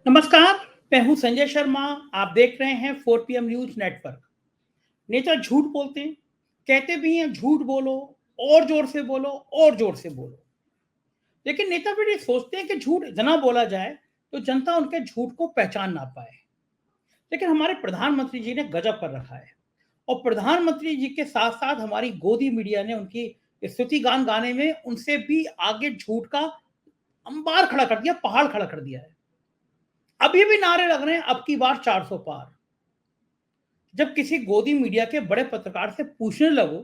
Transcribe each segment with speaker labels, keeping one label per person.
Speaker 1: नमस्कार, मैं हूं संजय शर्मा। आप देख रहे हैं 4 PM न्यूज नेटवर्क। नेता झूठ बोलते हैं, कहते भी हैं झूठ बोलो, और जोर से बोलो, और जोर से बोलो। लेकिन नेता फिर ये सोचते हैं कि झूठ इतना बोला जाए तो जनता उनके झूठ को पहचान ना पाए। लेकिन हमारे प्रधानमंत्री जी ने गजब कर रखा है, और प्रधानमंत्री जी के साथ साथ हमारी गोदी मीडिया ने उनकी स्तुति गान गाने में उनसे भी आगे झूठ का अंबार खड़ा कर दिया, पहाड़ खड़ा कर दिया है। अभी भी नारे लग रहे हैं, अब की बार 400 पार। जब किसी गोदी मीडिया के बड़े पत्रकार से पूछने लगो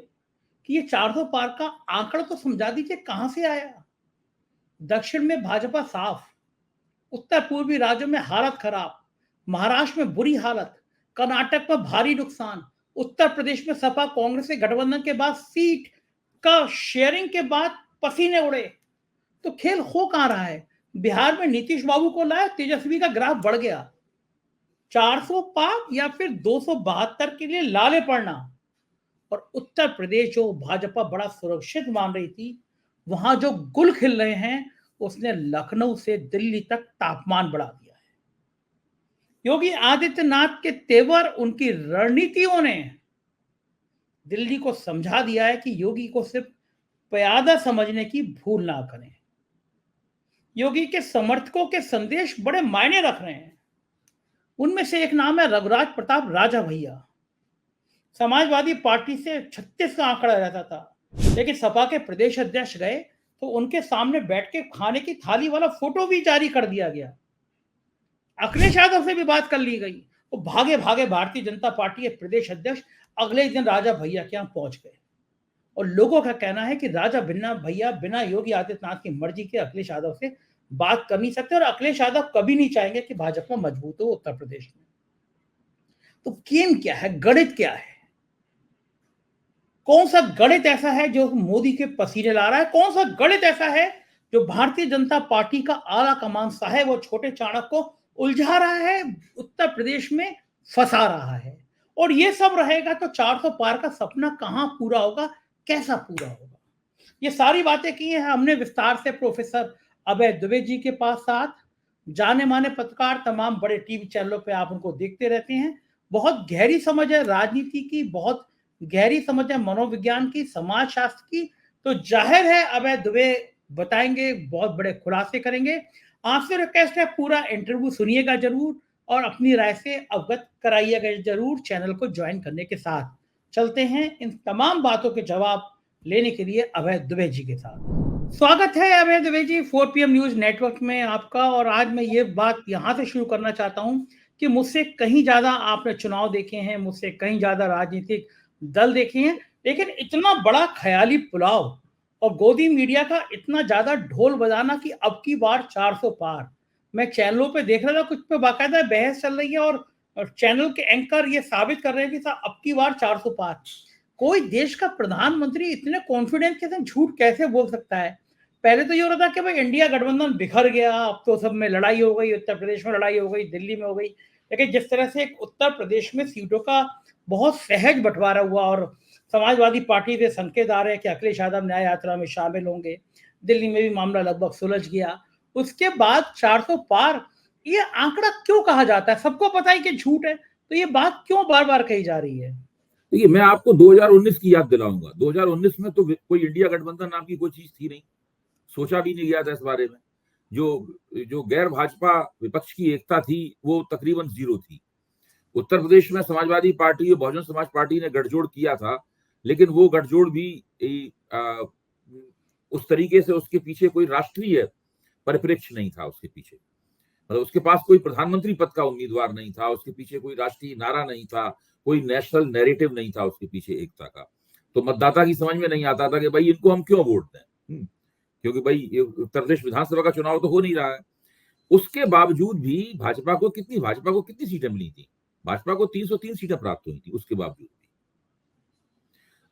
Speaker 1: कि ये 400 पार का आंकड़ा तो समझा दीजिए कहां से आया। दक्षिण में भाजपा साफ, उत्तर पूर्वी राज्यों में हालत खराब, महाराष्ट्र में बुरी हालत, कर्नाटक में भारी नुकसान, उत्तर प्रदेश में सपा कांग्रेस के गठबंधन के बाद सीट का शेयरिंग के बाद पसीने उड़े, तो खेल हो कहां रहा है। बिहार में नीतीश बाबू को लाया, तेजस्वी का ग्राफ बढ़ गया। 400 पार या फिर 272 के लिए लाले पड़ना। और उत्तर प्रदेश जो भाजपा बड़ा सुरक्षित मान रही थी, वहां जो गुल खिल रहे हैं, उसने लखनऊ से दिल्ली तक तापमान बढ़ा दिया है। योगी आदित्यनाथ के तेवर, उनकी रणनीतियों ने दिल्ली को समझा दिया है कि योगी को सिर्फ प्यादा समझने की भूल ना करें। योगी के समर्थकों के संदेश बड़े मायने रख रहे हैं। उनमें से एक नाम है रघुराज प्रताप राजा भैया। समाजवादी पार्टी से 36 का आंकड़ा रहता था, लेकिन सपा के प्रदेश अध्यक्ष गए तो उनके सामने बैठ के खाने की थाली वाला फोटो भी जारी कर दिया गया। अखिलेश यादव से भी बात कर ली गई। वो भागे भागे भारतीय जनता पार्टी के प्रदेश अध्यक्ष अगले दिन राजा भैया के यहाँ पहुंच गए। और लोगों का कहना है कि राजा बिना भैया बिना योगी आदित्यनाथ की मर्जी के अखिलेश यादव से बात कर नहीं सकते, और अखिलेश यादव कभी नहीं चाहेंगे कि भाजपा मजबूत हो उत्तर प्रदेश में। तो गेम क्या है, गणित क्या है? कौन सा गणित ऐसा है जो मोदी के पसीने ला रहा है? कौन सा गणित ऐसा है जो भारतीय जनता पार्टी का आला कमान साहब और छोटे चाणक्य को उलझा रहा है, उत्तर प्रदेश में फंसा रहा है? और ये सब रहेगा तो 400 पार का सपना कहां पूरा होगा, कैसा पूरा होगा? ये सारी बातें की हैं हमने विस्तार से प्रोफेसर अभय दुबे जी के पास साथ। जाने माने पत्रकार, तमाम बड़े टीवी चैनलों पे आप उनको देखते रहते हैं। बहुत गहरी समझ है राजनीति की, बहुत गहरी समझ है मनोविज्ञान की, समाज शास्त्र की। तो जाहिर है अभय दुबे बताएंगे, बहुत बड़े खुलासे करेंगे। आपसे रिक्वेस्ट है पूरा इंटरव्यू सुनिएगा जरूर, और अपनी राय से अवगत कराइएगा जरूर चैनल को ज्वाइन करने के साथ। चलते हैं इन तमाम बातों के जवाब लेने के लिए अभय दुबे जी के साथ। स्वागत है अभय Dubey ji 4 PM news network में आपका। और आज मैं ये बात यहां से शुरू करना चाहता हूं कि मुझसे कहीं ज्यादा आपने चुनाव देखे हैं, मुझसे कहीं ज्यादा राजनीतिक दल देखे हैं, लेकिन इतना बड़ा ख्याली पुलाव और गोदी मीडिया का इतना ज्यादा ढोल बजाना कि अब की बार 400 पार। मैं चैनलों पे देख रहा था, कुछ पे बाकायदा बहस चल रही है, और चैनल के एंकर ये साबित कर रहे हैं कि साहब अब की बार 400 पार। कोई देश का प्रधानमंत्री इतने कॉन्फिडेंस के साथ झूठ कैसे बोल सकता है? पहले तो ये हो रहा था कि भाई इंडिया गठबंधन बिखर गया, अब तो सब में लड़ाई हो गई, उत्तर प्रदेश में लड़ाई हो गई, दिल्ली में हो गई। लेकिन जिस तरह से उत्तर प्रदेश में सीटों का बहुत सहज बंटवारा हुआ, और समाजवादी पार्टी से संकेत आ रहे हैं कि अखिलेश यादव न्याय यात्रा में शामिल होंगे, दिल्ली में भी मामला लगभग सुलझ गया। उसके बाद 400 पार, ये आंकड़ा क्यों कहा जाता है? सबको पता है कि झूठ है, तो ये बात क्यों बार बार कही जा रही है?
Speaker 2: देखिए, मैं आपको 2019 की याद दिलाऊंगा। 2019 में तो कोई इंडिया गठबंधन नाम की कोई चीज थी नहीं, सोचा भी नहीं गया था इस बारे में। जो जो गैर भाजपा विपक्ष की एकता थी वो तकरीबन जीरो थी। उत्तर प्रदेश में समाजवादी पार्टी और बहुजन समाज पार्टी ने गठजोड़ किया था, लेकिन वो गठजोड़ भी उस तरीके से उसके पीछे कोई राष्ट्रीय परिप्रेक्ष्य नहीं था। उसके पीछे मतलब उसके पास कोई प्रधानमंत्री पद का उम्मीदवार नहीं था, उसके पीछे कोई राष्ट्रीय नारा नहीं था, कोई नेशनल नैरेटिव नहीं था उसके पीछे एकता का। तो मतदाता की समझ में नहीं आता था कि भाई इनको हम क्यों वोट दें, क्योंकि भाई उत्तर प्रदेश विधानसभा का चुनाव तो हो नहीं रहा है। उसके बावजूद भी भाजपा को कितनी सीटें मिली थी? भाजपा को 303 सीटें प्राप्त हुई थी उसके बावजूद भी।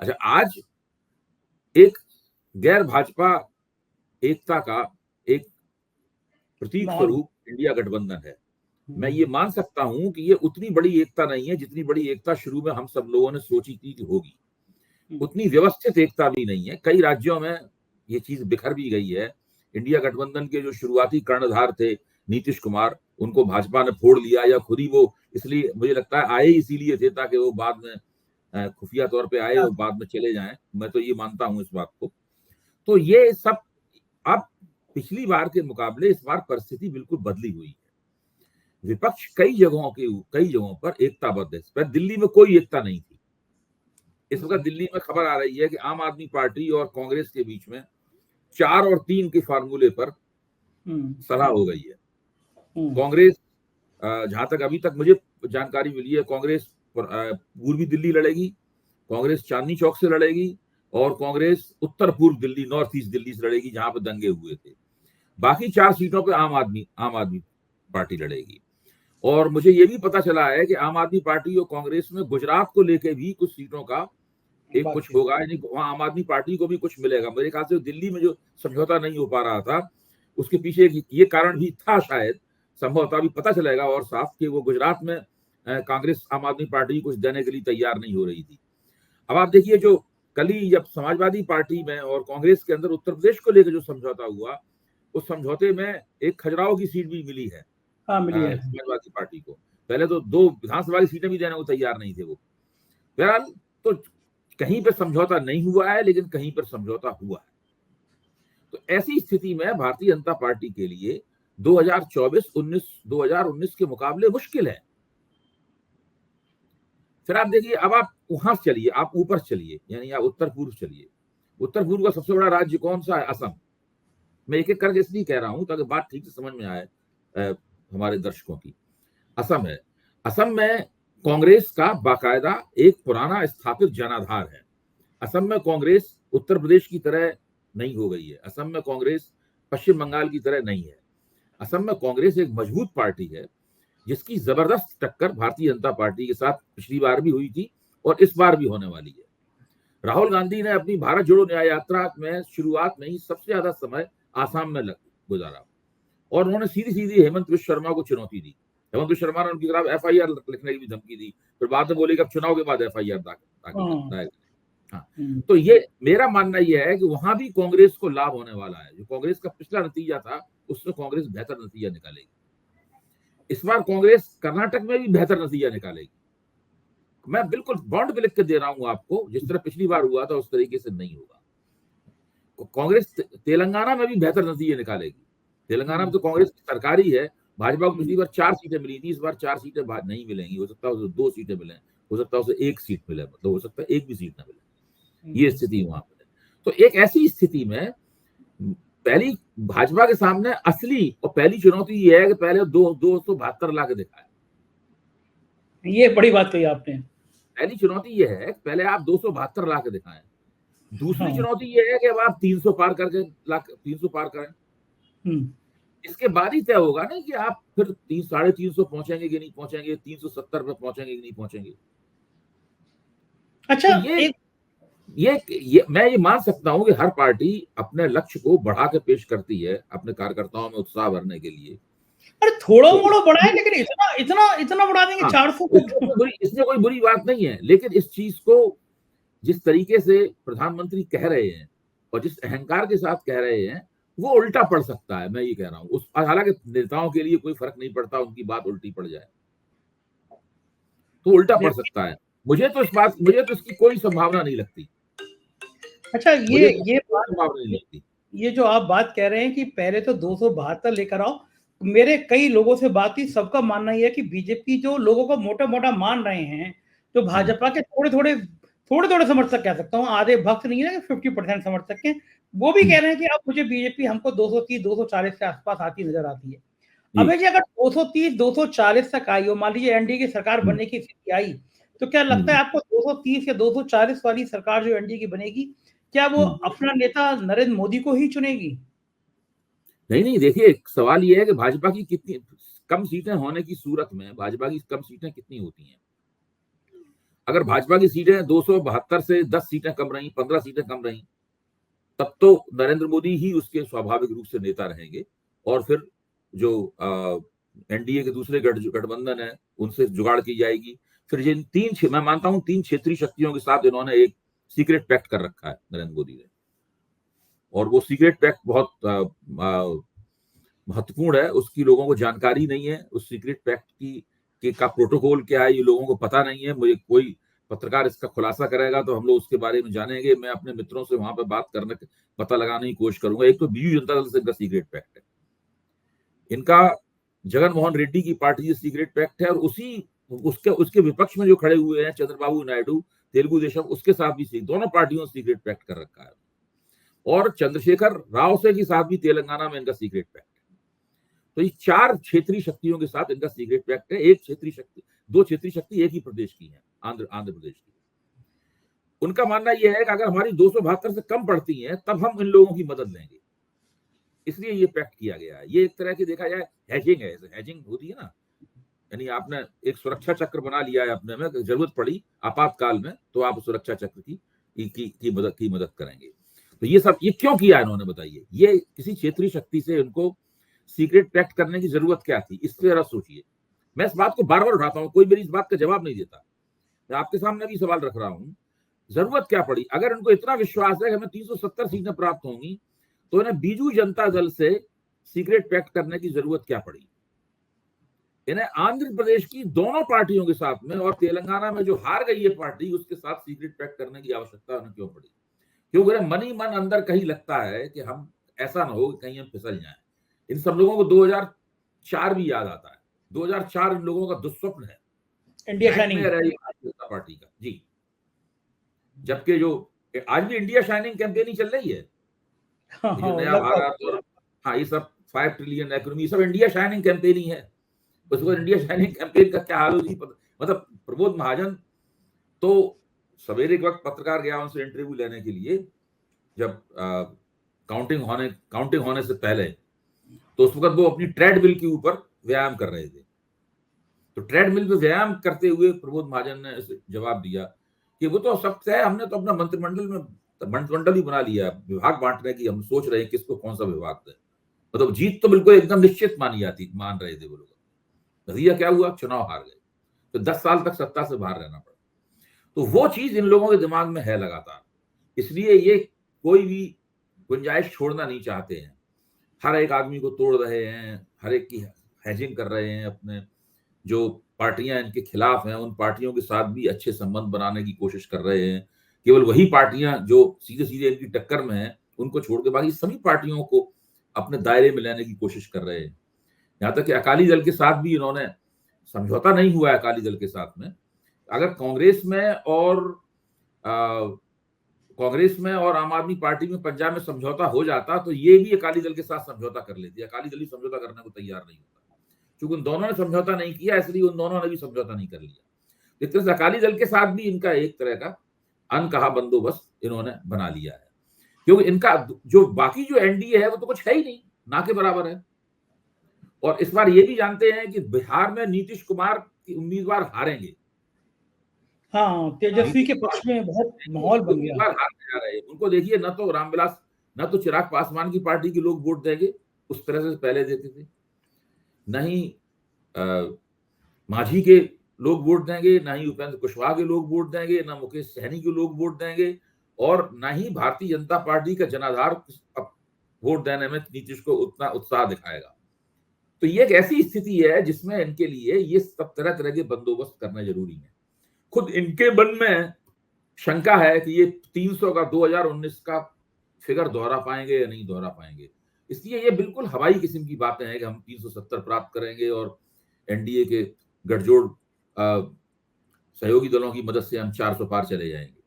Speaker 2: अच्छा, आज एक गैर भाजपा एकता का एक प्रतीक स्वरूप इंडिया गठबंधन है। मैं ये मान सकता हूं कि ये उतनी बड़ी एकता नहीं है जितनी बड़ी एकता शुरू में हम सब लोगों ने सोची थी कि होगी। उतनी व्यवस्थित एकता भी नहीं है। कई राज्यों में ये चीज बिखर भी गई है। इंडिया गठबंधन के जो शुरुआती कर्णधार थे नीतीश कुमार, उनको भाजपा ने फोड़ लिया या खुद ही वो, इसलिए मुझे लगता है आए इसीलिए थे ताकि वो बाद में खुफिया तौर पे आए और बाद में चले जाएं। मैं तो ये मानता हूं इस बात को। तो ये सब अब पिछली बार के मुकाबले इस बार परिस्थिति बिल्कुल बदली हुई है। विपक्ष कई जगहों पर एकताबद्ध है। पर दिल्ली में कोई एकता नहीं थी। इस वक्त दिल्ली में खबर आ रही है कि आम आदमी पार्टी और कांग्रेस के बीच में 4 और 3 के फार्मूले पर सलाह हो गई है। कांग्रेस, जहां तक अभी तक मुझे जानकारी मिली है, कांग्रेस पूर्वी दिल्ली लड़ेगी, कांग्रेस चांदनी चौक से लड़ेगी और कांग्रेस उत्तर पूर्व दिल्ली, नॉर्थ ईस्ट दिल्ली से लड़ेगी, जहां पर दंगे हुए थे। बाकी 4 सीटों पे आम आदमी पार्टी लड़ेगी। और मुझे ये भी पता चला है कि आम आदमी पार्टी और कांग्रेस में गुजरात को लेके भी कुछ सीटों का एक कुछ होगा, यानी वहां आम आदमी पार्टी को भी कुछ मिलेगा। मेरे ख्याल से दिल्ली में जो समझौता नहीं हो पा रहा था, उसके पीछे ये कारण भी था शायद, संभवतः भी पता चलेगा और साफ कि वो गुजरात में कांग्रेस आम आदमी पार्टी कुछ देने के लिए तैयार नहीं हो रही थी। अब आप देखिए, जो कल ही जब समाजवादी पार्टी में और कांग्रेस के अंदर उत्तर प्रदेश को लेकर जो समझौता हुआ, उस समझौते में एक खजुराहो की सीट भी मिली है समाजवादी पार्टी को। पहले तो 2 विधानसभा की सीटें भी देने को तैयार नहीं थे वो। बहरहाल, तो कहीं पर समझौता नहीं हुआ है, लेकिन कहीं पर समझौता हुआ है। तो ऐसी स्थिति में भारतीय जनता पार्टी के लिए 2019 के मुकाबले मुश्किल है। फिर आप देखिए, अब आप वहां चलिए, आप ऊपर चलिए, यानी आप उत्तर पूर्व चलिए। उत्तर पूर्व का सबसे बड़ा राज्य कौन सा है? असम। मैं एक एक करके इसलिए कह रहा हूं ताकि बात ठीक से समझ में आए हमारे दर्शकों की। असम है। असम में कांग्रेस का बाकायदा एक पुराना स्थापित जनाधार है। असम में कांग्रेस उत्तर प्रदेश की तरह नहीं हो गई है। असम में कांग्रेस पश्चिम बंगाल की तरह नहीं है। असम में कांग्रेस एक मजबूत पार्टी है, जिसकी जबरदस्त टक्कर भारतीय जनता पार्टी के साथ पिछली बार भी हुई थी और इस बार भी होने वाली है। राहुल गांधी ने अपनी भारत जोड़ो न्याय यात्रा में शुरुआत में ही सबसे ज्यादा समय आसाम में गुजारा और उन्होंने सीधी सीधी हेमंत बिश्व शर्मा को चुनौती दी। हेमंत बिश्व शर्मा ने उनके खिलाफ FIR लिखने की भी धमकी दी, फिर बाद में बोले कि अब चुनाव के बाद FIR दाखिल। हाँ, तो ये मेरा मानना यह है कि वहां भी कांग्रेस को लाभ होने वाला है। जो कांग्रेस का पिछला नतीजा था, उसमें कांग्रेस बेहतर नतीजा निकालेगी। इस बार कांग्रेस कर्नाटक में भी बेहतर नतीजा निकालेगी। मैं बिल्कुल बॉन्ड पे लिख के दे रहा हूं आपको, जिस तरह पिछली बार हुआ था उस तरीके से नहीं होगा। कांग्रेस तेलंगाना में भी बेहतर नतीजे निकालेगी। तेलंगाना में तो कांग्रेस की सरकार ही है। भाजपा को पिछली बार 4 सीटें मिली थी, इस बार 4 सीटें नहीं मिलेंगी। हो सकता है उसे 2 सीटें मिले, हो सकता है उसे 1 सीट मिले, मतलब हो सकता है 1 भी सीट ना मिले। ये स्थिति वहां पर है। तो एक ऐसी स्थिति में पहली भाजपा के सामने असली और पहली चुनौती ये है कि पहले 272 लाख दिखाए।
Speaker 1: ये बड़ी बात कही आपने।
Speaker 2: पहली चुनौती ये है कि पहले आप 272 लाख दिखाएं। दूसरी चुनौती ये है कि अब आप 300 पार करके 300 पार करें। इसके बाद ही तय होगा ना कि आप फिर 350 पहुंचेंगे कि नहीं पहुंचेंगे, 370 पे पहुंचेंगे कि नहीं पहुंचेंगे।
Speaker 1: अच्छा,
Speaker 2: तो मैं ये मान सकता हूं कि हर पार्टी अपने लक्ष्य को बढ़ा के पेश करती है अपने कार्यकर्ताओं में उत्साह भरने के लिए।
Speaker 1: अरे थोड़ा मोड़ा बढ़ाए, लेकिन इतना बढ़ा देंगे 400 को।
Speaker 2: इसमें कोई बुरी बात नहीं है, लेकिन इस चीज को जिस तरीके से प्रधानमंत्री कह रहे हैं और जिस अहंकार के साथ कह रहे हैं, वो उल्टा पड़ सकता है। मैं ये कह रहा हूं, हालांकि नेताओं के लिए कोई फर्क नहीं पड़ता, उनकी बात उल्टी पड़ जाए तो उल्टा पड़ सकता है। मुझे तो इसकी कोई संभावना नहीं लगती।
Speaker 1: अच्छा, ये जो आप बात कह रहे हैं कि पहले तो 272 लेकर आओ, मेरे कई लोगों से बात की, सबका मानना यह है कि बीजेपी जो लोगों को मोटा मोटा मान रहे हैं, जो भाजपा के थोड़े थोड़े समर्थक कह सकता हूँ, आधे भक्त नहीं है, 50% समर्थक के, वो भी कह रहे हैं कि अब मुझे बीजेपी हमको 230-240 के आसपास आती नजर आती है। अबे जी, अगर 230-240 तक आई हो, मान लीजिए एनडीए की सरकार बनने की स्थिति आई, तो क्या लगता है आपको 230 या 240 वाली सरकार जो एनडीए की बनेगी, क्या वो अपना नेता नरेंद्र मोदी को ही चुनेगी?
Speaker 2: नहीं, देखिए, सवाल ये है कि भाजपा की कितनी कम सीटें होने की सूरत में भाजपा की कम सीटें कितनी होती हैं। अगर भाजपा की सीटें 272 से 10 सीटें कम रही, 15 सीटें कम रही, तब तो नरेंद्र मोदी ही उसके स्वाभाविक रूप से नेता रहेंगे और फिर जो एनडीए के दूसरे गठबंधन है उनसे जुगाड़ की जाएगी। फिर जिन मैं मानता हूं 3 क्षेत्रीय शक्तियों के साथ इन्होंने एक सीक्रेट पैक्ट कर रखा है नरेंद्र मोदी ने, और वो सीक्रेट पैक्ट बहुत महत्वपूर्ण है उसकी लोगों को जानकारी नहीं है। उस सीक्रेट पैक्ट का प्रोटोकॉल क्या है ये लोगों को पता नहीं है। मुझे कोई पत्रकार इसका खुलासा करेगा तो हम लोग उसके बारे में जानेंगे। मैं अपने मित्रों से वहां पे बात करने पता लगाने की कोशिश करूंगा। एक तो बीजू जनता दल से इनका सीक्रेट पैक्ट है, इनका जगन मोहन रेड्डी की पार्टी से सीक्रेट पैक्ट है, और उसके विपक्ष में जो खड़े हुए हैं चंद्रबाबू नायडू तेलुगु देशम, उसके साथ भी दोनों पार्टियों से सीक्रेट पैक्ट कर रखा है। और चंद्रशेखर राव से के साथ भी तेलंगाना में इनका सीक्रेट पैक्ट है। तो ये 4 क्षेत्रीय शक्तियों के साथ इनका सीक्रेट पैक्ट है। 2 क्षेत्रीय शक्ति एक ही प्रदेश की है, आंध्र प्रदेश की। उनका मानना यह है कि अगर हमारी 272 से कम पड़ती हैं तब हम इन लोगों की मदद लेंगे, इसलिए ये पैक्ट किया गया है। ये एक तरह की देखा जाए हैजिंग है। हैजिंग होती है ना, यानी आपने एक सुरक्षा चक्र बना लिया है अपने में, जरूरत पड़ी आपातकाल में तो आप सुरक्षा चक्र की मदद करेंगे। तो ये क्यों किया इन्होंने, बताइए। ये किसी क्षेत्रीय शक्ति से उनको सीक्रेट पैक्ट करने की जरूरत क्या थी, इससे जरा सोचिए। मैं इस बात को बार बार उठाता हूं, कोई मेरी इस बात का जवाब नहीं देता। मैं आपके सामने भी सवाल रख रहा हूं, जरूरत क्या पड़ी? अगर उनको इतना विश्वास है कि हमें 370 सीटें प्राप्त होंगी तो इन्हें बीजू जनता दल से सीक्रेट पैक्ट करने की जरूरत क्या पड़ी? इन्हें आंध्र प्रदेश की दोनों पार्टियों के साथ में और तेलंगाना में जो हार गई है पार्टी, उसके साथ सीक्रेट पैक्ट करने की आवश्यकता उन्हें क्यों पड़ी? क्योंकि मन ही मन अंदर कहीं लगता है कि हम ऐसा ना हो कि कहीं हम फिसल जाएं। इन सब लोगों को 2004 भी याद आता है। 2004 इन लोगों का दुस्वप्न है,
Speaker 1: इंडिया शाइनिंग
Speaker 2: जनता पार्टी का। जी, जबकि जो आज भी इंडिया शाइनिंग कैंपेन ही चल रही है। जो नया भारत और हाँ, ये सब 5 ट्रिलियन इकोनॉमी, सब इंडिया शाइनिंग कैंपेन ही है। उसको इंडिया शाइनिंग कैंपेन का क्या हाल होगी, मतलब प्रमोद महाजन तो सवेरे के वक्त पत्रकार गया उनसे इंटरव्यू लेने के लिए, जब काउंटिंग होने से पहले, तो उस वक्त वो अपनी ट्रेडमिल के ऊपर व्यायाम कर रहे थे। तो ट्रेडमिल पे व्यायाम करते हुए प्रमोद महाजन ने जवाब दिया कि वो तो सब है, हमने तो अपना मंत्रिमंडल ही बना लिया, विभाग बांटने की हम सोच रहे हैं किसको कौन सा विभाग दें। मतलब जीत तो बिल्कुल एकदम निश्चित मान रहे थे वो लोग। नतीजा क्या हुआ? चुनाव हार गए, तो 10 साल तक सत्ता से बाहर रहना पड़ा। तो वो चीज इन लोगों के दिमाग में है लगातार, इसलिए ये कोई भी गुंजाइश छोड़ना नहीं चाहते हैं। हर एक आदमी को तोड़ रहे हैं, हर एक की हैजिंग कर रहे हैं। अपने जो पार्टियां इनके खिलाफ हैं उन पार्टियों के साथ भी अच्छे संबंध बनाने की कोशिश कर रहे हैं। केवल वही पार्टियां जो सीधे सीधे इनकी टक्कर में हैं उनको छोड़ के बाकी सभी पार्टियों को अपने दायरे में लेने की कोशिश कर रहे हैं। यहाँ तक कि अकाली दल के साथ भी इन्होंने समझौता नहीं हुआ है। अकाली दल के साथ में अगर कांग्रेस में और आम आदमी पार्टी में पंजाब में समझौता हो जाता तो ये भी अकाली दल के साथ समझौता कर लेती। अकाली दल ही समझौता करने को तैयार नहीं होता, क्योंकि उन दोनों ने समझौता नहीं किया, इसलिए उन दोनों ने भी समझौता नहीं कर लिया। इस तरह से अकाली दल के साथ भी इनका एक तरह का अनकहा बंदोबस्त इन्होंने बना लिया है, क्योंकि इनका जो बाकी जो एनडीए है वो तो कुछ है ही नहीं, ना के बराबर है। और इस बार ये भी जानते हैं कि बिहार में नीतीश कुमार की उम्मीदवार हारेंगे।
Speaker 1: हाँ, तेजस्वी के पक्ष में बहुत माहौल बन गया।
Speaker 2: उनको देखिए, न तो रामविलास न तो चिराग पासवान की पार्टी के लोग वोट देंगे उस तरह से पहले देते थे, नहीं मांझी के लोग वोट देंगे, ना ही उपेंद्र कुशवाहा के लोग वोट देंगे, ना मुकेश सहनी के लोग वोट देंगे, और ना ही भारतीय जनता पार्टी का जनाधार वोट देने में नीतीश को उतना उत्साह दिखाएगा। तो ये एक ऐसी स्थिति है जिसमें इनके लिए ये सब तरह तरह के बंदोबस्त करना जरूरी है। खुद इनके मन में शंका है कि ये 300 का 2019 का फिगर दोहरा पाएंगे या नहीं दोहरा पाएंगे। इसलिए ये बिल्कुल हवाई किस्म की बातें हैं कि हम 370 प्राप्त करेंगे और एनडीए के गठजोड़ सहयोगी दलों की मदद से हम 400 पार चले जाएंगे।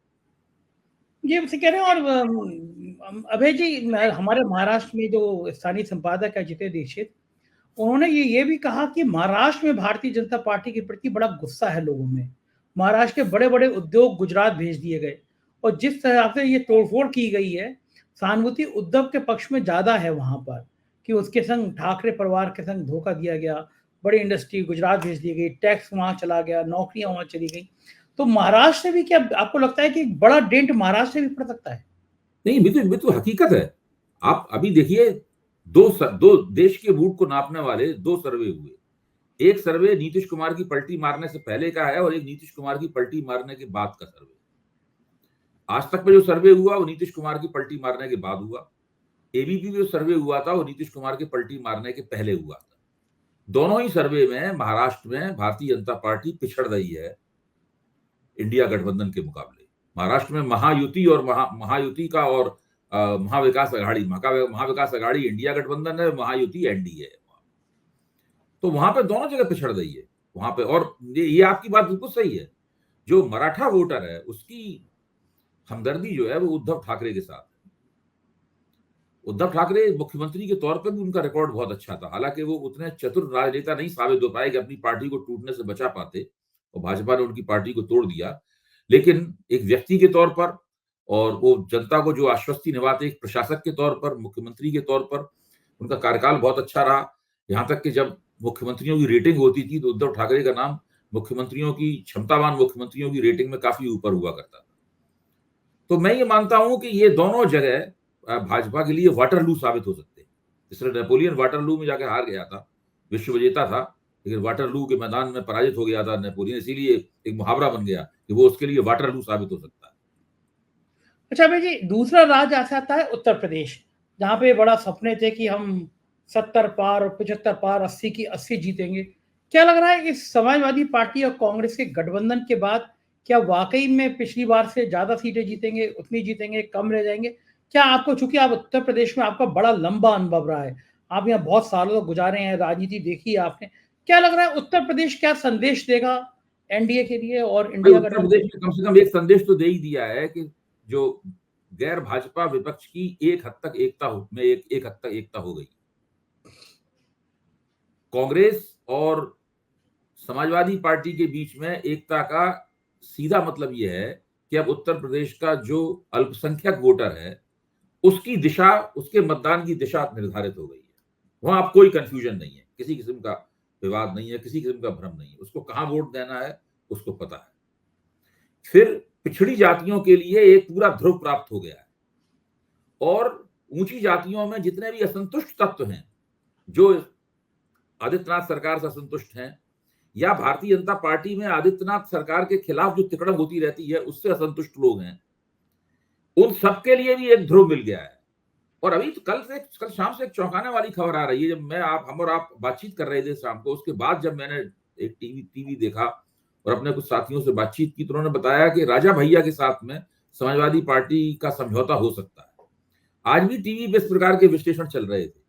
Speaker 1: ये वैसे कह रहे हैं। और अभय जी, हमारे महाराष्ट्र में जो स्थानीय संपादक है जितेंद्र दीक्षित, उन्होंने ये भी कहा कि महाराष्ट्र में भारतीय जनता पार्टी के प्रति बड़ा गुस्सा है लोगों में। महाराष्ट्र के बड़े बड़े उद्योग गुजरात भेज दिए गए, और जिस तरह से ये तोड़फोड़ की गई है, सहानुभूति उद्धव के पक्ष में ज्यादा है वहां पर, कि उसके संग ठाकरे परिवार के संग धोखा दिया गया, बड़ी इंडस्ट्री गुजरात भेज दी गई, टैक्स वहां चला गया, नौकरियां वहां चली गई। तो महाराष्ट्र से भी क्या आपको लगता है कि बड़ा डेंट महाराष्ट्र से भी पड़ सकता है?
Speaker 2: नहीं, बिल्कुल हकीकत है। आप अभी देखिए, दो देश के मूड को नापने वाले 2 सर्वे हुए। एक सर्वे नीतीश कुमार की पलटी मारने से पहले का है और एक नीतीश कुमार की पलटी मारने के बाद का सर्वे। आज तक में जो सर्वे हुआ वो नीतीश कुमार की पलटी मारने के बाद हुआ, एबीपी में जो सर्वे हुआ था वो नीतीश कुमार के पलटी मारने के पहले हुआ था। दोनों ही सर्वे में महाराष्ट्र में भारतीय जनता पार्टी पिछड़ रही है इंडिया गठबंधन के मुकाबले। महाराष्ट्र में महायुति और महायुति का और महाविकास अघाड़ी इंडिया गठबंधन है, महायुति एनडीए है। तो वहां पे दोनों जगह पिछड़ रही है वहां पे। और ये आपकी बात बिल्कुल सही है, जो मराठा वोटर है उसकी हमदर्दी जो है वो उद्धव ठाकरे के साथ है। उद्धव ठाकरे मुख्यमंत्री के तौर पर भी उनका रिकॉर्ड बहुत अच्छा था, हालांकि वो उतने चतुर राजनेता नहीं साबित हो पाए कि अपनी पार्टी को टूटने से बचा पाते, और भाजपा ने उनकी पार्टी को तोड़ दिया। लेकिन एक व्यक्ति के तौर पर और वो जनता को जो आश्वस्ति निभाते, एक प्रशासक के तौर पर, मुख्यमंत्री के तौर पर उनका कार्यकाल बहुत अच्छा रहा। यहां तक कि जब मुख्यमंत्रियों की रेटिंग होती थी तो उद्धव ठाकरे का नाम मुख्यमंत्रियों की, क्षमतावान मुख्यमंत्रियों की रेटिंग में काफी ऊपर हुआ करता था। तो मैं ये मानता हूं कि ये दोनों जगह भाजपा के लिए वाटरलू साबित हो सकते हैं। इसलिए नेपोलियन वाटरलू में जाके हार गया था, विश्व विजेता था, लेकिन वाटरलू के मैदान में पराजित हो गया था नेपोलियन, इसीलिए एक मुहावरा बन गया कि वो उसके लिए वाटरलू साबित हो सकता है।
Speaker 1: अच्छा भाई जी, दूसरा राज्य आ जाता है उत्तर प्रदेश, जहां पे बड़ा सपने थे कि हम 70 पार और 75 पार, 80 की 80 जीतेंगे। क्या लग रहा है इस समाजवादी पार्टी और कांग्रेस के गठबंधन के बाद क्या वाकई में पिछली बार से ज्यादा सीटें जीतेंगे, उतनी जीतेंगे, कम रह जाएंगे? क्या आपको, चूंकि आप उत्तर प्रदेश में, आपका बड़ा लंबा अनुभव रहा है, आप यहाँ बहुत सालों गुजारे हैं, राजनीति देखी है आपने, क्या लग रहा है उत्तर प्रदेश क्या संदेश देगा एनडीए के लिए और इंडिया
Speaker 2: उत्तर
Speaker 1: गठबंधन?
Speaker 2: प्रदेश में कम से कम एक संदेश तो दे ही दिया है कि जो गैर भाजपा विपक्ष की एक हद तक एकता हो गई। कांग्रेस और समाजवादी पार्टी के बीच में एकता का सीधा मतलब यह है कि अब उत्तर प्रदेश का जो अल्पसंख्यक वोटर है उसकी दिशा, उसके मतदान की दिशा निर्धारित हो गई है। वहां अब कोई कंफ्यूजन नहीं है, किसी किस्म का विवाद नहीं है, किसी किस्म का भ्रम नहीं है, उसको कहां वोट देना है उसको पता है। फिर पिछड़ी जातियों के लिए एक पूरा ध्रुव प्राप्त हो गया है, और ऊंची जातियों में जितने भी असंतुष्ट तत्व हैं, जो आदित्यनाथ सरकार से असंतुष्ट हैं या भारतीय जनता पार्टी में आदित्यनाथ सरकार के खिलाफ जो तिकड़म होती रहती है उससे असंतुष्ट लोग हैं, उन सबके लिए भी एक ध्रुव मिल गया है। और अभी तो कल शाम से एक चौंकाने वाली खबर आ रही है। जब हम और आप बातचीत कर रहे थे शाम को, उसके बाद जब मैंने एक टीवी देखा और अपने कुछ साथियों से बातचीत की, तो उन्होंने बताया कि राजा भैया के साथ में समाजवादी पार्टी का समझौता हो सकता है। आज भी टीवी पे इस प्रकार के विश्लेषण चल रहे थे।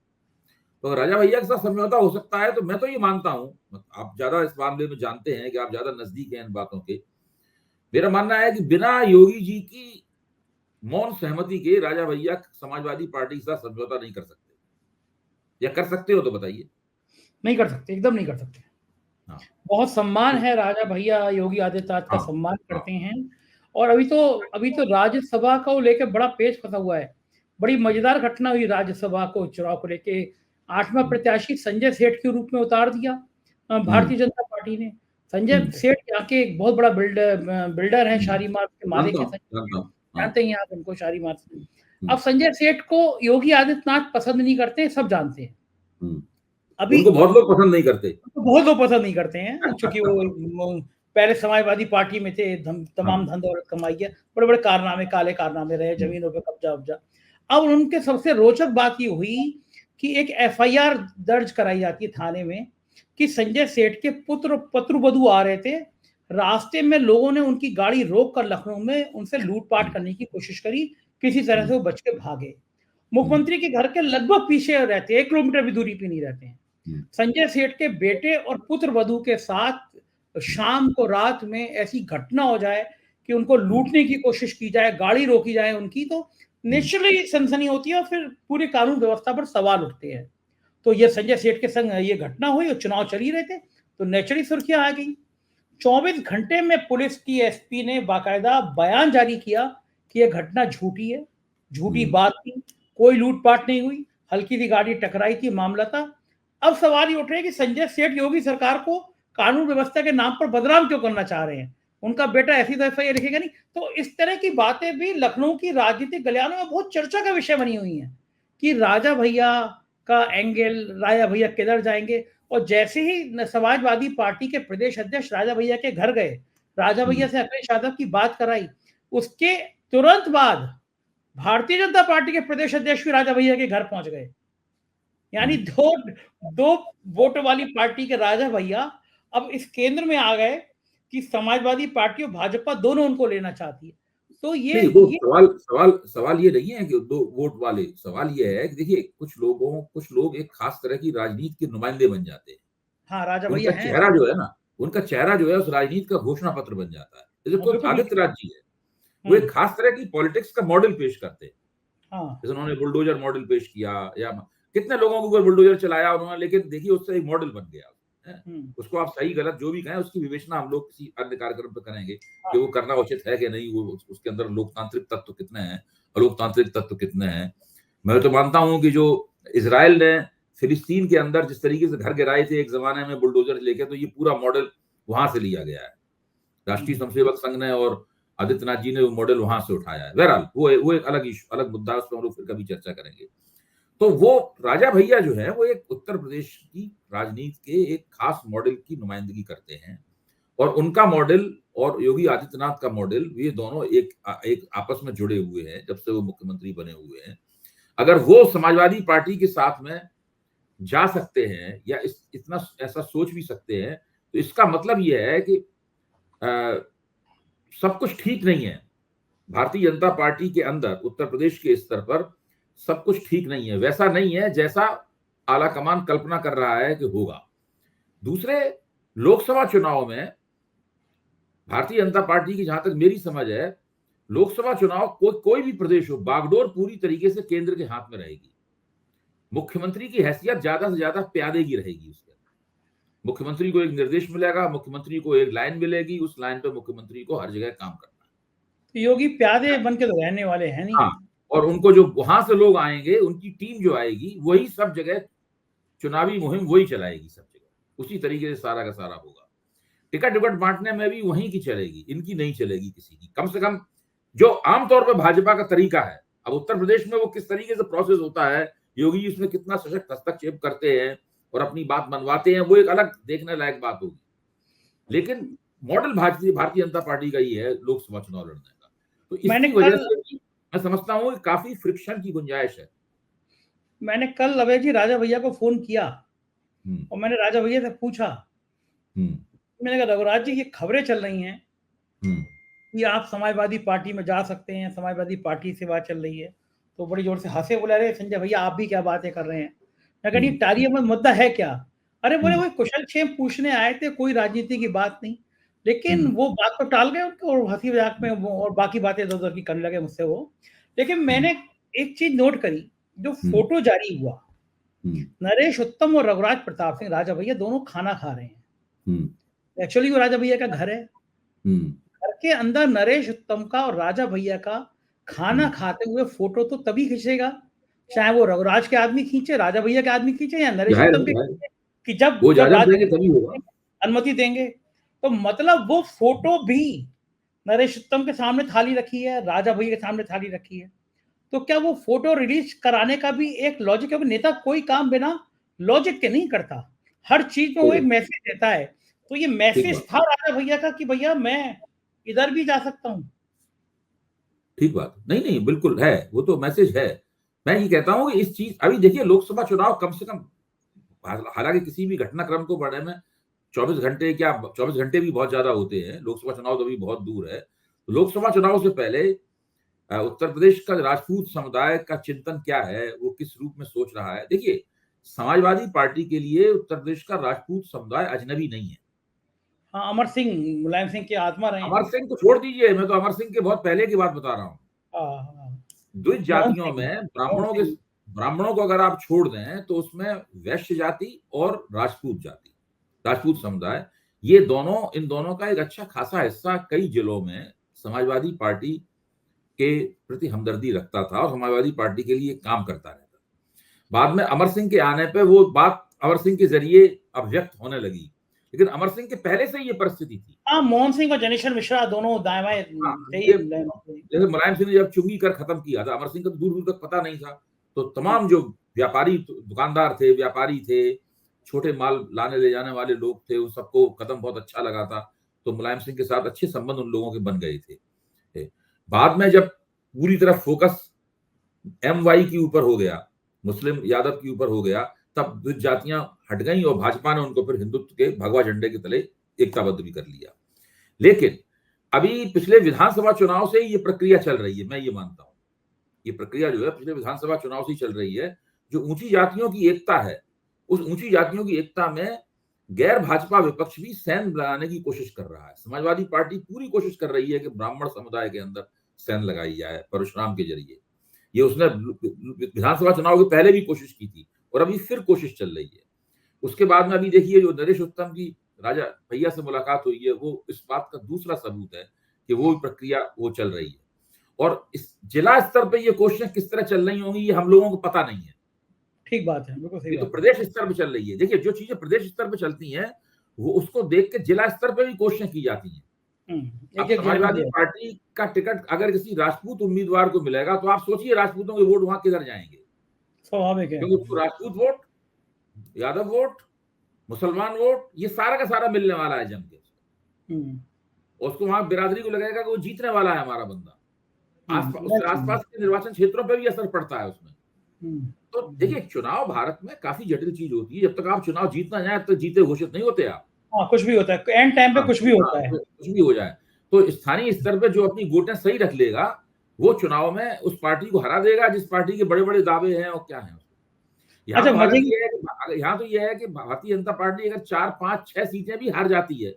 Speaker 2: तो राजा भैया के साथ समझौता हो सकता है, तो मैं तो ये मानता हूं, आप ज्यादा इस मामले में जानते हैं कि आप ज्यादा नजदीक हैं इन बातों के, मेरा मानना है कि बिना योगी जी की मौन सहमति के राजा भैया समाजवादी पार्टी के साथ समझौता नहीं कर सकते। या कर सकते हो तो बताइए।
Speaker 1: नहीं कर सकते, एकदम नहीं कर सकते।
Speaker 2: हाँ,
Speaker 1: बहुत सम्मान है, राजा भैया योगी आदित्यनाथ का
Speaker 2: हाँ,
Speaker 1: सम्मान
Speaker 2: हाँ,
Speaker 1: करते हैं। और अभी तो राज्यसभा को लेकर बड़ा पेच फंसा हुआ है। बड़ी मजेदार घटना हुई राज्यसभा को चुनाव को लेके। 8वां प्रत्याशी संजय सेठ के रूप में उतार दिया भारतीय जनता पार्टी ने। संजय सेठ यहाँ के एक बहुत बड़ा बिल्डर है, शालीमार के मालिक है संजय, जानते हैं आप उनको, शालीमार से। अब संजय सेठ को योगी आदित्यनाथ पसंद नहीं करते, सब जानते हैं। अभी
Speaker 2: उनको बहुत लोग पसंद नहीं करते,
Speaker 1: बहुत लोग पसंद नहीं करते हैं, क्योंकि वो पहले समाजवादी पार्टी में थे, तमाम धन दौलत कमाई है, बड़े बड़े कारनामे, काले कारनामे रहे, जमीनों पे कब्जा उब्जा। अब उनके सबसे रोचक बात ये हुई कि एक एफआईआर दर्ज कराई जाती है थाने में कि संजय सेठ के पुत्रवधू आ रहे थे, रास्ते में लोगों ने उनकी गाड़ी रोक कर लखनऊ में उनसे लूटपाट करने की कोशिश करी, किसी तरह से वो बच के भागे। मुख्यमंत्री के घर के लगभग पीछे रहते हैं, 1 किलोमीटर भी दूरी पे नहीं रहते हैं। संजय सेठ के बेटे और पुत्र वधू के साथ शाम को, रात में ऐसी घटना हो जाए कि उनको लूटने की कोशिश की जाए, गाड़ी रोकी जाए उनकी, तो नेचुरली सनसनी होती है और फिर पूरी कानून व्यवस्था पर सवाल उठते हैं। तो ये संजय सेठ के संग ये घटना हुई और चुनाव चल ही रहे थे, तो नेचुरली सुर्खियां आ गई। 24 घंटे में पुलिस की एसपी ने बाकायदा बयान जारी किया कि यह घटना झूठी है, झूठी बात थी, कोई लूटपाट नहीं हुई, हल्की सी गाड़ी टकराई थी, मामला था। अब सवाल ये उठ रहे हैं कि संजय सेठ योगी सरकार को कानून व्यवस्था के नाम पर बदनाम क्यों करना चाह रहे हैं? उनका बेटा ऐसी तो एफआईआर लिखेगा नहीं। तो इस तरह की बातें भी लखनऊ की राजनीतिक गलियारों में बहुत चर्चा का विषय बनी हुई हैं कि राजा भैया का एंगल, राजा भैया किधर जाएंगे। और जैसे ही समाजवादी पार्टी के प्रदेश अध्यक्ष राजा भैया के घर गए, राजा भैया से अखिलेश यादव की बात कराई, उसके तुरंत बाद भारतीय जनता पार्टी के प्रदेश अध्यक्ष भी राजा भैया के घर पहुंच गए। यानी दो वोट वाली पार्टी के राजा भैया अब इस केंद्र में आ गए कि समाजवादी पार्टी और भाजपा दोनों उनको लेना चाहती है। तो ये
Speaker 2: वो सवाल ये नहीं है कि दो वोट वाले, सवाल ये है कि देखिए कुछ लोग एक खास तरह की राजनीति के नुमाइंदे बन जाते हैं।
Speaker 1: हाँ, राजा
Speaker 2: उनका
Speaker 1: भैया हैं।
Speaker 2: चेहरा जो है ना, उनका चेहरा जो है उस राजनीति का घोषणा पत्र बन जाता है। जैसे खुद आदित्य राज जी है, वो एक खास तरह की पॉलिटिक्स का मॉडल पेश करते हैं।
Speaker 1: हाँ।
Speaker 2: जैसे उन्होंने बुलडोजर मॉडल पेश किया, या कितने लोगों के ऊपर बुलडोजर चलाया उन्होंने, लेकिन देखिए उससे एक मॉडल बन गया है। उसको आप सही गलत जो भी कहें, उसकी विवेचना हम लोग किसी अन्य कार्यक्रम पे करेंगे कि वो करना उचित है कि नहीं, वो उसके अंदर लोकतांत्रिक तत्व कितने हैं, अलोकतांत्रिक तत्व कितने हैं। मैं तो मानता हूं कि जो इजराइल ने फिलिस्तीन के अंदर जिस तरीके से घर गिराए थे एक जमाने में बुलडोजर लेके, तो ये पूरा मॉडल वहां से लिया गया है। राष्ट्रीय स्वयंसेवक संघ ने और आदित्यनाथ जी ने वो मॉडल वहां से उठाया है। बहरहाल वो एक अलग मुद्दा, उस पर हम लोग फिर कभी चर्चा करेंगे। तो वो राजा भैया जो है वो एक उत्तर प्रदेश की राजनीति के एक खास मॉडल की नुमाइंदगी करते हैं, और उनका मॉडल और योगी आदित्यनाथ का मॉडल, ये दोनों एक आपस में जुड़े हुए हैं जब से वो मुख्यमंत्री बने हुए हैं। अगर वो समाजवादी पार्टी के साथ में जा सकते हैं या इतना ऐसा सोच भी सकते हैं, तो इसका मतलब ये है कि सब कुछ ठीक नहीं है। भारतीय जनता पार्टी के अंदर उत्तर प्रदेश के स्तर पर सब कुछ ठीक नहीं है, वैसा नहीं है जैसा आलाकमान कल्पना कर रहा है कि होगा। दूसरे, लोकसभा चुनाव में भारतीय जनता पार्टी की, जहां तक मेरी समझ है, लोकसभा चुनाव कोई भी प्रदेश हो, बागडोर पूरी तरीके से केंद्र के हाथ में रहेगी। मुख्यमंत्री की हैसियत ज्यादा से ज्यादा प्यादे की रहेगी। उसके मुख्यमंत्री को एक निर्देश मिलेगा, मुख्यमंत्री को एक लाइन मिलेगी, उस लाइन पे मुख्यमंत्री को हर जगह काम करना है।
Speaker 1: योगी प्यादे बन के तो रहने वाले हैं नहीं।
Speaker 2: हाँ, और उनको जो वहां से लोग आएंगे, उनकी टीम जो आएगी, वही सब जगह चुनावी मुहिम वही चलाएगी सब जगह, उसी तरीके से सारा का सारा होगा। टिकट बांटने में भी वहीं की चलेगी, इनकी नहीं चलेगी किसी की। कम से कम जो आमतौर पर भाजपा का तरीका है, अब उत्तर प्रदेश में वो किस तरीके से प्रोसेस होता है, योगी इसमें कितना सशक्त हस्तक्षेप करते हैं और अपनी बात मनवाते हैं, वो एक अलग देखने लायक बात होगी। लेकिन मॉडल भारतीय जनता पार्टी का ही है लोकसभा चुनाव लड़ने का। तो इसकी वजह से मैं समझता हूँ काफी फ्रिक्शन की गुंजाइश है।
Speaker 1: मैंने कल अभय जी राजा भैया को फोन किया और मैंने राजा भैया से पूछा, मैंने कहा रघुराज जी, ये खबरें चल रही हैं कि आप समाजवादी पार्टी में जा सकते हैं, समाजवादी पार्टी से बात चल रही है। तो बड़ी जोर से हंसे, बोले अरे संजय भैया आप भी क्या बातें कर रहे हैं। मैं कहा टारिया में मुद्दा है क्या? अरे बोले वो कुशल क्षेम पूछने आए थे, कोई राजनीति की बात नहीं। लेकिन वो बात तो टाल गए उनको और हंसी मजाक में और बाकी बातें इधर उधर की करने लगे मुझसे वो। लेकिन मैंने एक चीज नोट करी, जो फोटो जारी हुआ, नरेश उत्तम और रघुराज प्रताप सिंह राजा भैया दोनों खाना खा रहे हैं। एक्चुअली वो राजा भैया का घर है। घर के अंदर नरेश उत्तम का और राजा भैया का खाना खाते हुए फोटो तो तभी खींचेगा, चाहे वो रघुराज के आदमी खींचे, राजा भैया के आदमी खींचे या नरेश उत्तम के खींचे, कि जब अनुमति देंगे। तो मतलब वो फोटो भी नरेश उत्तम के सामने थाली रखी है, राजा भैया के सामने थाली रखी है। तो क्या वो फोटो रिलीज कराने का भी एक लॉजिक है? नेता कोई काम बिना लॉजिक के नहीं करता, हर चीज में वो एक मैसेज देता है। तो ये मैसेज था राजा भैया का कि भैया मैं इधर भी जा सकता हूं।
Speaker 2: ठीक बात, नहीं बिल्कुल है, वो तो मैसेज है। मैं ये कहता हूं कि इस चीज, अभी देखिए लोकसभा चुनाव कम से कम, हालांकि किसी भी घटनाक्रम को बढ़ने में 24 घंटे, क्या 24 घंटे भी बहुत ज्यादा होते हैं, लोकसभा चुनाव तो अभी बहुत दूर है। लोकसभा चुनाव से पहले उत्तर प्रदेश का राजपूत समुदाय का चिंतन क्या है, वो किस रूप में सोच रहा है। देखिए, समाजवादी पार्टी के लिए उत्तर प्रदेश का राजपूत समुदाय अजनबी नहीं है।
Speaker 1: हाँ, अमर सिंह, मुलायम सिंह की आत्मा रहे।
Speaker 2: अमर सिंह को छोड़ दीजिए, मैं तो अमर सिंह के बहुत पहले की बात बता रहा हूँ। द्विज जातियों में ब्राह्मणों को अगर आप छोड़ दें तो उसमें वैश्य जाति और राजपूत समुदाय, ये दोनों, इन दोनों का एक अच्छा खासा हिस्सा कई जिलों में समाजवादी पार्टी के प्रति हमदर्दी रखता था और समाजवादी पार्टी के लिए काम करता रहता। बाद में अमर सिंह के आने पर वो बात अमर सिंह के जरिए अभिव्यक्त होने लगी, लेकिन अमर सिंह के पहले से ये परिस्थिति थी।
Speaker 1: हाँ, मोहन सिंह और जनेश्वर मिश्रा दोनों दाएं बाएं थे।
Speaker 2: जैसे मुलायम सिंह ने जब चुंगी कर खत्म किया था, अमर सिंह को दूर दूर तक पता नहीं था। तो तमाम जो व्यापारी, दुकानदार थे, व्यापारी थे, छोटे माल लाने ले जाने वाले लोग थे, उन सबको कदम बहुत अच्छा लगा था। तो मुलायम सिंह के साथ अच्छे संबंध उन लोगों के बन गए थे। बाद में जब पूरी तरह फोकस MY के ऊपर हो गया, मुस्लिम यादव के ऊपर हो गया, तब द्विज जातियां हट गई और भाजपा ने उनको फिर हिंदुत्व के भगवा झंडे के तले एकताबद्ध भी कर लिया। लेकिन अभी पिछले विधानसभा चुनाव से ही ये प्रक्रिया चल रही है, मैं ये मानता हूं। ये प्रक्रिया जो है पिछले विधानसभा चुनाव से ही चल रही है। जो ऊंची जातियों की एकता है, उस ऊंची जातियों की एकता में गैर भाजपा विपक्ष भी सैन लगाने की कोशिश कर रहा है। समाजवादी पार्टी पूरी कोशिश कर रही है कि ब्राह्मण समुदाय के अंदर सैन लगाई जाए परशुराम के जरिए। ये उसने विधानसभा चुनाव के पहले भी कोशिश की थी और अभी फिर कोशिश चल रही है। उसके बाद में अभी देखिए जो नरेश उत्तम की राजा भैया से मुलाकात हुई है, वो इस बात का दूसरा सबूत है कि वो प्रक्रिया वो चल रही है। और इस जिला स्तर पे ये कोशिशें किस तरह चल रही होंगी ये हम लोगों को पता नहीं है।
Speaker 1: ठीक बात है, बिल्कुल सही
Speaker 2: ये तो
Speaker 1: बात
Speaker 2: प्रदेश स्तर पे चल रही है। देखिए जो चीजें प्रदेश स्तर पे चलती हैं वो उसको देख के जिला स्तर पे भी कोशिशें की जाती हैं।
Speaker 1: है।
Speaker 2: अब
Speaker 1: एक एक
Speaker 2: समाजवादी पार्टी का टिकट अगर किसी राजपूत उम्मीदवार को मिलेगा तो आप सोचिए राजपूतों के वोट वहां किधर जाएंगे,
Speaker 1: स्वाभाविक है।
Speaker 2: क्योंकि उसको राजपूत वोट, यादव वोट, मुसलमान वोट ये सारा का सारा मिलने वाला है जम के। उसको वहां बिरादरी को लगेगा कि वो जीतने वाला है हमारा बंदा। उससे आसपास के निर्वाचन क्षेत्रों पर भी असर पड़ता है उसमें। तो देखिए चुनाव भारत में काफी जटिल चीज होती है। जब तक आप चुनाव जीतना जाए तो जीते घोषित नहीं होते आप।
Speaker 1: हाँ, कुछ भी होता है, एंड टाइम पे कुछ भी होता है,
Speaker 2: कुछ भी हो जाए। तो स्थानीय स्तर पे जो अपनी वोटें सही रख लेगा वो चुनाव में उस पार्टी को हरा देगा जिस पार्टी के बड़े बड़े दावे हैं और क्या है। यहाँ
Speaker 1: अच्छा,
Speaker 2: तो हालत ये है कि भारतीय जनता पार्टी अगर 4, 5, 6 सीटें भी हार जाती है,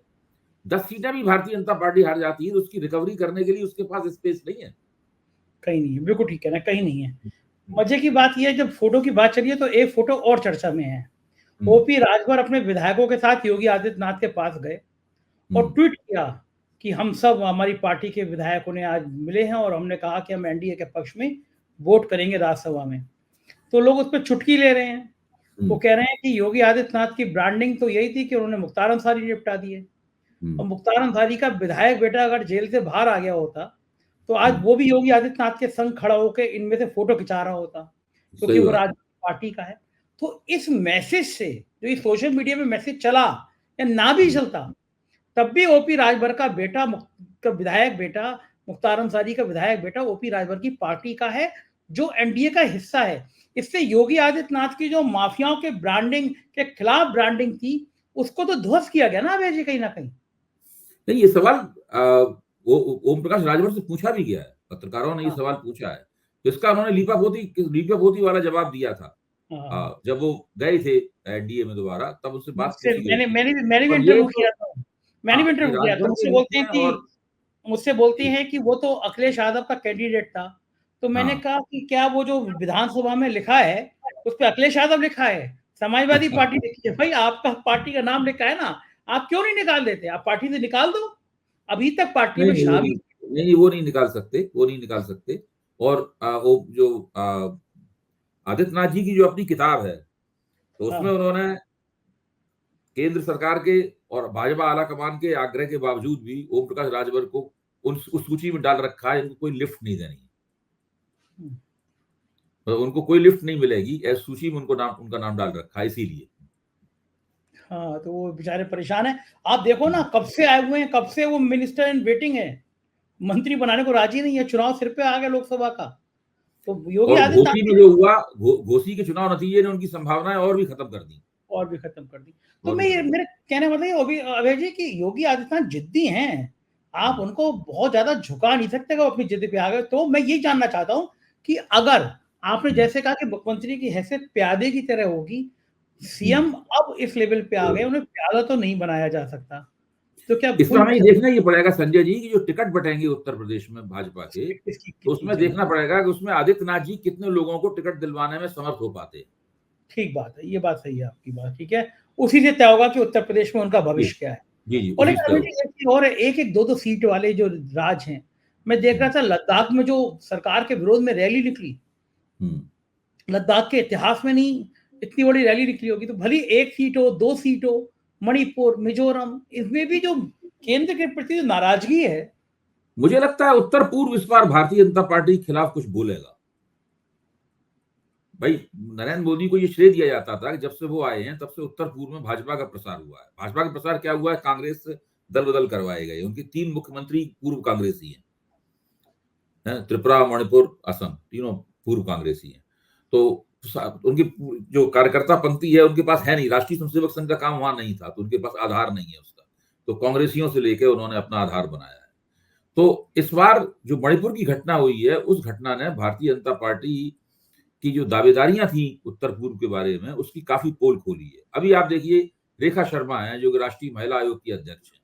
Speaker 2: 10 सीटें भी भारतीय जनता पार्टी हार जाती है, तो उसकी रिकवरी करने के लिए उसके पास स्पेस नहीं है,
Speaker 1: कहीं नहीं है। बिल्कुल ठीक है ना, कहीं नहीं है। मजे की बात यह है जब फोटो की बात चली है तो एक फोटो और चर्चा में है। ओपी राजभर अपने विधायकों के साथ योगी आदित्यनाथ के पास गए और ट्वीट किया कि हम सब, हमारी पार्टी के विधायकों ने आज मिले हैं और हमने कहा कि हम एनडीए के पक्ष में वोट करेंगे राज्यसभा में। तो लोग उस पर चुटकी ले रहे हैं। वो कह रहे हैं कि योगी आदित्यनाथ की ब्रांडिंग तो यही थी कि उन्होंने मुख्तार अंसारी निपटा दिए, और मुख्तार अंसारी का विधायक बेटा अगर जेल से बाहर आ गया होता तो आज वो भी योगी आदित्यनाथ के संग खड़ा होकर इनमें से फोटो खिंचा रहा होता, क्योंकि वो राज पार्टी का है। तो इस मैसेज से जो ये सोशल मीडिया में मैसेज चला या ना भी चलता, तब भी ओपी राजभर का बेटा का विधायक बेटा, मुख्तार अंसारी का विधायक बेटा ओपी राजभर की पार्टी का है, जो एनडीए का हिस्सा है। इससे योगी आदित्यनाथ की जो माफियाओं के ब्रांडिंग के खिलाफ ब्रांडिंग थी उसको तो ध्वस्त किया गया ना अभय जी, कहीं ना कहीं।
Speaker 2: नहीं, ये सवाल ओम प्रकाश राजभर से पूछा भी गया है, पत्रकारों ने ये सवाल पूछा है, तो इसका उन्होंने लीपापोती वाला जवाब दिया था। जब वो गए थे एनडीए में दोबारा, तब उससे बात
Speaker 1: मैंने भी इंटरव्यू किया था, मुझसे बोलते हैं कि वो तो अखिलेश यादव का कैंडिडेट था। तो मैंने कहा कि क्या वो जो विधानसभा में लिखा है उस पर अखिलेश यादव लिखा है, समाजवादी पार्टी लिखी है? भाई आपका पार्टी का नाम लिखा है ना, आप क्यों नहीं निकाल देते? आप पार्टी से निकाल दो। अभी तक पार्टी में शामिल
Speaker 2: नहीं, वो नहीं निकाल सकते। और वो जो आदित्यनाथ जी की जो अपनी किताब है, तो उसमें उन्होंने केंद्र सरकार के और भाजपा आला कमान के आग्रह के बावजूद भी ओम प्रकाश राजभर को उस सूची में डाल रखा है। इनको कोई लिफ्ट नहीं देनी, तो उनको कोई लिफ्ट नहीं मिलेगी, ऐसी सूची में उनका नाम डाल रखा है, इसीलिए।
Speaker 1: हाँ, तो वो बेचारे परेशान है। आप देखो ना, कब से आए हुए हैं, कब से वो मिनिस्टर इन वेटिंग है, मंत्री बनाने को राजी नहीं है। चुनाव सिर पे आ गया लोकसभा का, तो योगी आदित्यनाथ
Speaker 2: घोसी में जो हुआ, घोसी के चुनाव नतीजे ने उनकी संभावनाएं और भी खत्म कर दी।
Speaker 1: तो मेरे कहने मतलब अभय जी कि योगी आदित्यनाथ जिद्दी हैं, आप उनको बहुत ज्यादा झुका नहीं सकते वो अपनी जिद पे आ गए। तो मैं ये जानना चाहता हूँ कि अगर आपने जैसे कहा कि मुख्यमंत्री की हैसियत प्यादे की तरह होगी, सीएम अब इस लेवल पे आ गए, उन्हें प्यादा तो नहीं बनाया जा सकता, तो क्या
Speaker 2: इसमें हमें देखना ये पड़ेगा संजय जी की जो टिकट बटेंगे उत्तर प्रदेश में भाजपा के, तो उसमें देखना पड़ेगा कि उसमें आदित्यनाथ जी कितने लोगों को टिकट दिलवाने में समर्थ हो पाते हैं।
Speaker 1: ठीक बात है, ये बात सही है आपकी बात, ठीक है। उसी से तय होगा कि उत्तर प्रदेश में उनका भविष्य क्या है।
Speaker 2: जी,
Speaker 1: और एक 2-2 सीट वाले जो राज हैं, मैं देख रहा था लद्दाख में जो सरकार के विरोध में रैली निकली, लद्दाख के इतिहास में नहीं इतनी बड़ी रैली निकली होगी। तो भली 1 सीट हो, 2 सीट हो, मणिपुर, मिजोरम, इसमें भी जो केंद्र के प्रति जो नाराजगी है,
Speaker 2: मुझे लगता है उत्तर पूर्व इस बार भारतीय जनता पार्टी के खिलाफ कुछ बोलेगा। भाई नरेंद्र मोदी को ये श्रेय दिया जाता था कि जब से वो आए हैं तब से उत्तर पूर्व में भाजपा का प्रसार हुआ है। भाजपा का प्रसार क्या हुआ है? कांग्रेस से दल बदल करवाए गए। उनके 3 मुख्यमंत्री पूर्व कांग्रेसी हैं, त्रिपुरा, मणिपुर, असम, तीनों पूर्व कांग्रेसी हैं, तो उनकी जो कार्यकर्ता पंक्ति है उनके पास है नहीं, राष्ट्रीय स्वयंसेवक संघ का काम वहां नहीं था, तो उनके पास आधार नहीं है उसका, तो कांग्रेसियों से लेकर उन्होंने अपना आधार बनाया है। तो इस बार जो मणिपुर की घटना हुई है, उस घटना ने भारतीय जनता पार्टी की जो दावेदारियां थी उत्तर पूर्व के बारे में, उसकी काफी पोल खोली है। अभी आप देखिए, रेखा शर्मा है जो राष्ट्रीय महिला आयोग की अध्यक्ष है,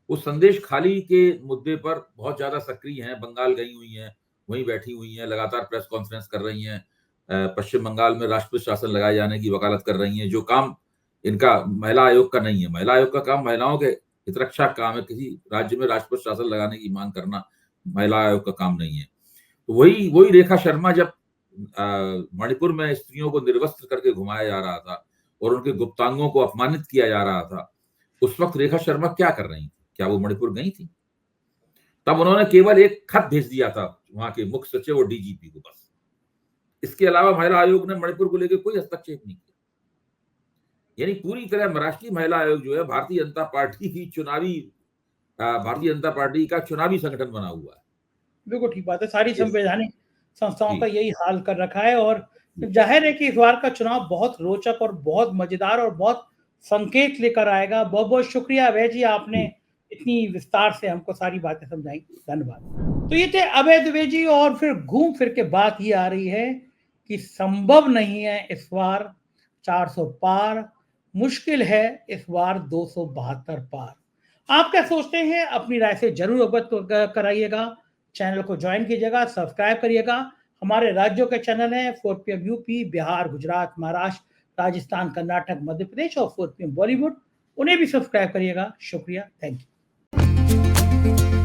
Speaker 2: वो संदेश खाली के मुद्दे पर बहुत ज्यादा सक्रिय हैं, बंगाल गई हुई हैं, वहीं बैठी हुई हैं, लगातार प्रेस कॉन्फ्रेंस कर रही हैं, पश्चिम बंगाल में राष्ट्रपति शासन लगाए जाने की वकालत कर रही हैं, जो काम इनका महिला आयोग का नहीं है। महिला आयोग का काम महिलाओं के हितरक्षा काम है, किसी राज्य में राष्ट्रपति शासन लगाने की मांग करना महिला आयोग का काम नहीं है। तो वही रेखा शर्मा जब मणिपुर में स्त्रियों को निर्वस्त्र करके घुमाया जा रहा था और उनके गुप्तांगों को अपमानित किया जा रहा था, उस वक्त रेखा शर्मा क्या कर रही थी? क्या वो मणिपुर गई थी? तब उन्होंने केवल एक खत भेज दिया था वहां के मुख्य सचिव और डीजीपी को, बस। इसके अलावा महिला आयोग ने मणिपुर को लेकर कोई हस्तक्षेप नहीं किया। यानी पूरी तरह राष्ट्रीय महिला आयोग जो है भारतीय जनता पार्टी का चुनावी संगठन बना हुआ है।
Speaker 1: बिल्कुल ठीक बात है, सारी संवैधानिक संस्थाओं का यही हाल कर रखा है। और जाहिर है कि इस बार का चुनाव बहुत रोचक और बहुत मजेदार और बहुत संकेत लेकर आएगा। बहुत बहुत शुक्रिया अभय जी, आपने इतनी विस्तार से हमको सारी बातें समझाई, धन्यवाद। तो ये थे अभय द्विवेदी जी, और फिर घूम फिर के बात ये आ रही है कि संभव नहीं है इस बार 400 पार, मुश्किल है इस बार 272 पार। आप क्या सोचते हैं? अपनी राय से जरूर अवगत कराइएगा। चैनल को ज्वाइन कीजिएगा, सब्सक्राइब करिएगा। हमारे राज्यों के चैनल हैं 4PM यूपी, बिहार, गुजरात, महाराष्ट्र, राजस्थान, कर्नाटक, मध्य प्रदेश और 4PM बॉलीवुड, उन्हें भी सब्सक्राइब करिएगा। शुक्रिया, थैंक यू।